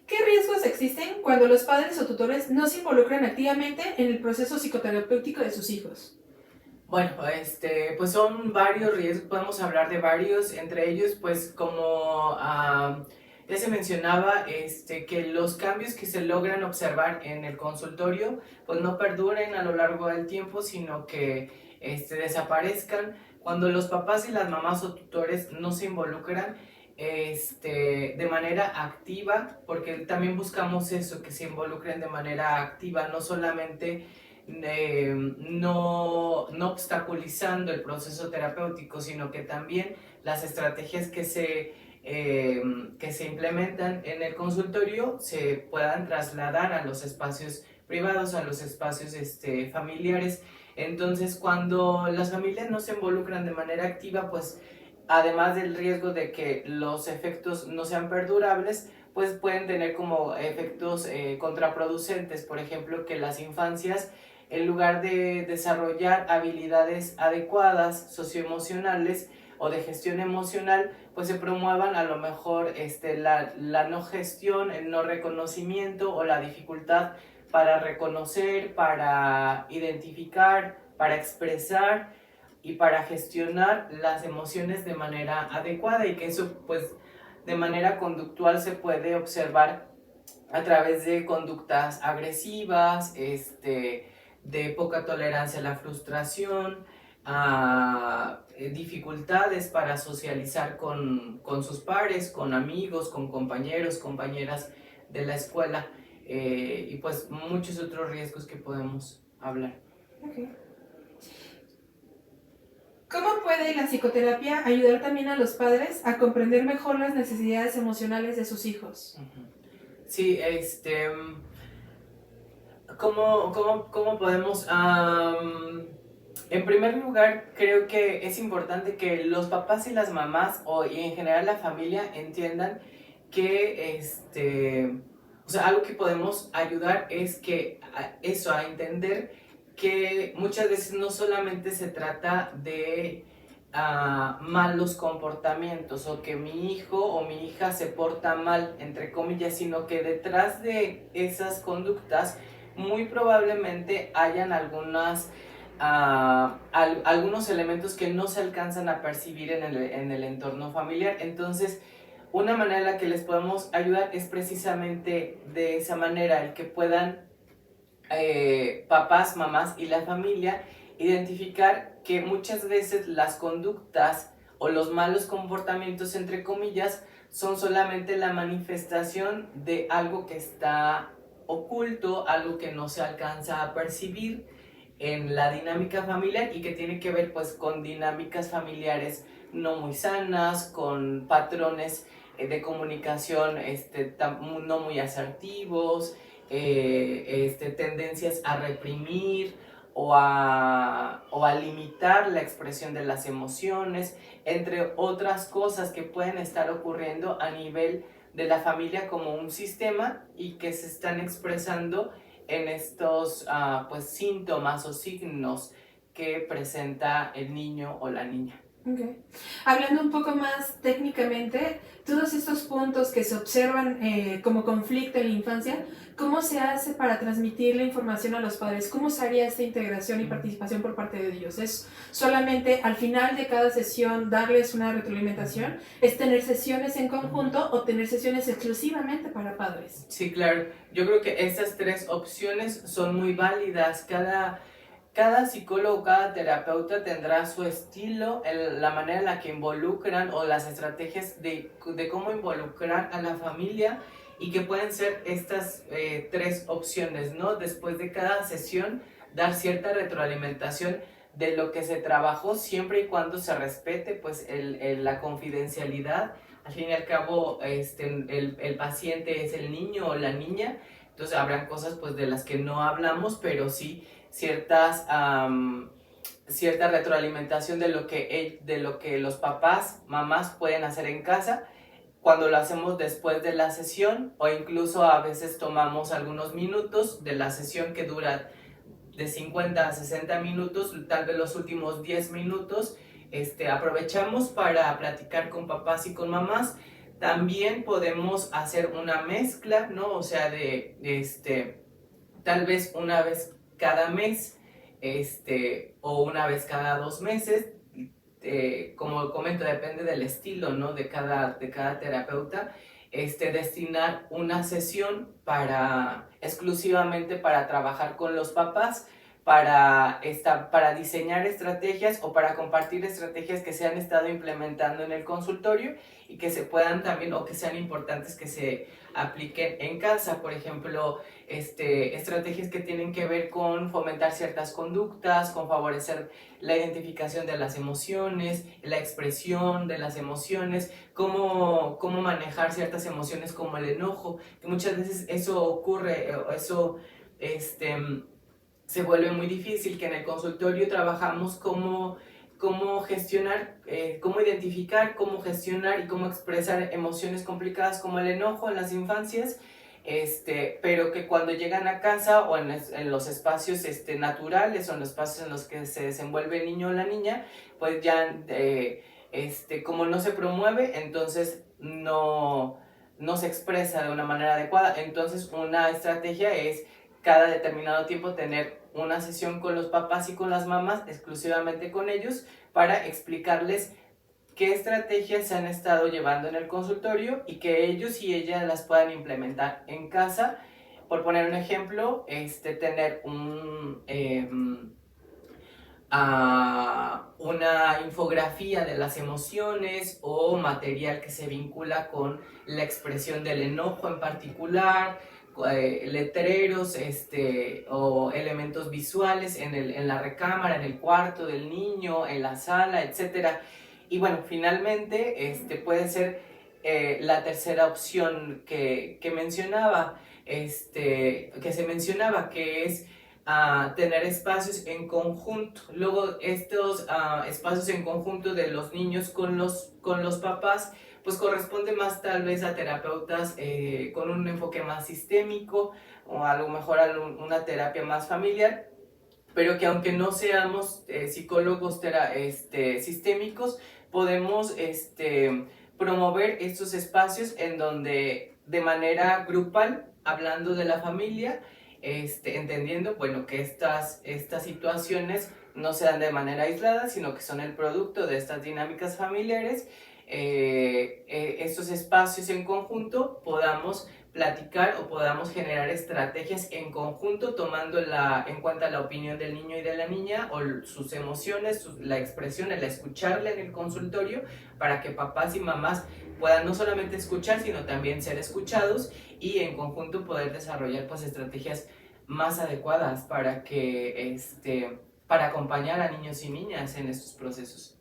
¿Qué riesgos existen cuando los padres o tutores no se involucran activamente en el proceso psicoterapéutico de sus hijos? Bueno, pues son varios riesgos, podemos hablar de varios, entre ellos, pues como ya se mencionaba, que los cambios que se logran observar en el consultorio, pues no perduren a lo largo del tiempo, sino que desaparezcan. Cuando los papás y las mamás o tutores no se involucran, de manera activa, porque también buscamos eso, que se involucren de manera activa, no solamente no obstaculizando el proceso terapéutico, sino que también las estrategias que se implementan en el consultorio se puedan trasladar a los espacios privados, a los espacios familiares. Entonces, cuando las familias no se involucran de manera activa, pues además del riesgo de que los efectos no sean perdurables, pues pueden tener como efectos contraproducentes, por ejemplo, que las infancias, en lugar de desarrollar habilidades adecuadas socioemocionales o de gestión emocional, pues se promuevan a lo mejor la no gestión, el no reconocimiento o la dificultad para reconocer, para identificar, para expresar y para gestionar las emociones de manera adecuada, y que eso pues de manera conductual se puede observar a través de conductas agresivas, de poca tolerancia a la frustración, a dificultades para socializar con sus pares, con amigos, con compañeros, compañeras de la escuela, y pues muchos otros riesgos que podemos hablar. Okay. ¿Cómo puede la psicoterapia ayudar también a los padres a comprender mejor las necesidades emocionales de sus hijos? Sí, ¿cómo podemos? En primer lugar, creo que es importante que los papás y las mamás, y en general la familia, entiendan que, o sea, algo que podemos ayudar es que a entender que muchas veces no solamente se trata de malos comportamientos, o que mi hijo o mi hija se porta mal, entre comillas, sino que detrás de esas conductas muy probablemente hayan algunos elementos que no se alcanzan a percibir en el entorno familiar. Entonces, una manera en la que les podemos ayudar es precisamente de esa manera, el que puedan papás, mamás y la familia identificar que muchas veces las conductas o los malos comportamientos, entre comillas, son solamente la manifestación de algo que está oculto, algo que no se alcanza a percibir en la dinámica familiar, y que tiene que ver pues con dinámicas familiares no muy sanas, con patrones de comunicación no muy asertivos, tendencias a reprimir o a limitar la expresión de las emociones, entre otras cosas que pueden estar ocurriendo a nivel de la familia como un sistema, y que se están expresando en estos pues síntomas o signos que presenta el niño o la niña. Okay. Hablando un poco más técnicamente, todos estos puntos que se observan como conflicto en la infancia, ¿cómo se hace para transmitir la información a los padres? ¿Cómo se haría esta integración y participación por parte de ellos? ¿Es solamente al final de cada sesión darles una retroalimentación? ¿Es tener sesiones en conjunto o tener sesiones exclusivamente para padres? Sí, claro. Yo creo que estas tres opciones son muy válidas. Cada psicólogo, cada terapeuta tendrá su estilo, la manera en la que involucran, o las estrategias de cómo involucrar a la familia, y que pueden ser estas tres opciones, ¿no? Después de cada sesión, dar cierta retroalimentación de lo que se trabajó, siempre y cuando se respete pues la confidencialidad. Al fin y al cabo, el paciente es el niño o la niña, entonces habrán cosas pues de las que no hablamos, pero sí cierta retroalimentación de lo que los papás, mamás pueden hacer en casa cuando lo hacemos después de la sesión, o incluso a veces tomamos algunos minutos de la sesión que dura de 50 a 60 minutos, tal vez los últimos 10 minutos, aprovechamos para platicar con papás y con mamás También podemos hacer una mezcla, ¿no? O sea, tal vez una vez cada mes, o una vez cada 2 meses. Como comento, depende del estilo, ¿no? de cada terapeuta, destinar una sesión exclusivamente para trabajar con los papás, para diseñar estrategias o para compartir estrategias que se han estado implementando en el consultorio y que se puedan también, o que sean importantes que se apliquen en casa. Por ejemplo, estrategias que tienen que ver con fomentar ciertas conductas, con favorecer la identificación de las emociones, la expresión de las emociones, cómo manejar ciertas emociones como el enojo, que muchas veces eso ocurre, se vuelve muy difícil, que en el consultorio trabajamos cómo gestionar, cómo identificar, cómo gestionar y cómo expresar emociones complicadas como el enojo en las infancias, pero que cuando llegan a casa o en los espacios naturales o en los espacios en los que se desenvuelve el niño o la niña, pues ya como no se promueve, entonces no se expresa de una manera adecuada. Entonces una estrategia es cada determinado tiempo tener una sesión con los papás y con las mamás, exclusivamente con ellos, para explicarles qué estrategias se han estado llevando en el consultorio y que ellos y ellas las puedan implementar en casa. Por poner un ejemplo, tener una infografía de las emociones o material que se vincula con la expresión del enojo en particular, letreros o elementos visuales en la recámara, en el cuarto del niño, en la sala, etc. Y bueno, finalmente puede ser la tercera opción que mencionaba, que se mencionaba, que es tener espacios en conjunto. Luego estos espacios en conjunto de los niños con los papás, pues corresponde más tal vez a terapeutas con un enfoque más sistémico, o a lo mejor a una terapia más familiar, pero que aunque no seamos psicólogos sistémicos, podemos promover estos espacios en donde de manera grupal, hablando de la familia, entendiendo, bueno, que estas situaciones no se dan de manera aislada, sino que son el producto de estas dinámicas familiares. Estos espacios en conjunto podamos platicar o podamos generar estrategias en conjunto, tomando en cuenta la opinión del niño y de la niña, o sus emociones, la expresión, el escucharle en el consultorio, para que papás y mamás puedan no solamente escuchar, sino también ser escuchados, y en conjunto poder desarrollar pues estrategias más adecuadas para acompañar a niños y niñas en estos procesos.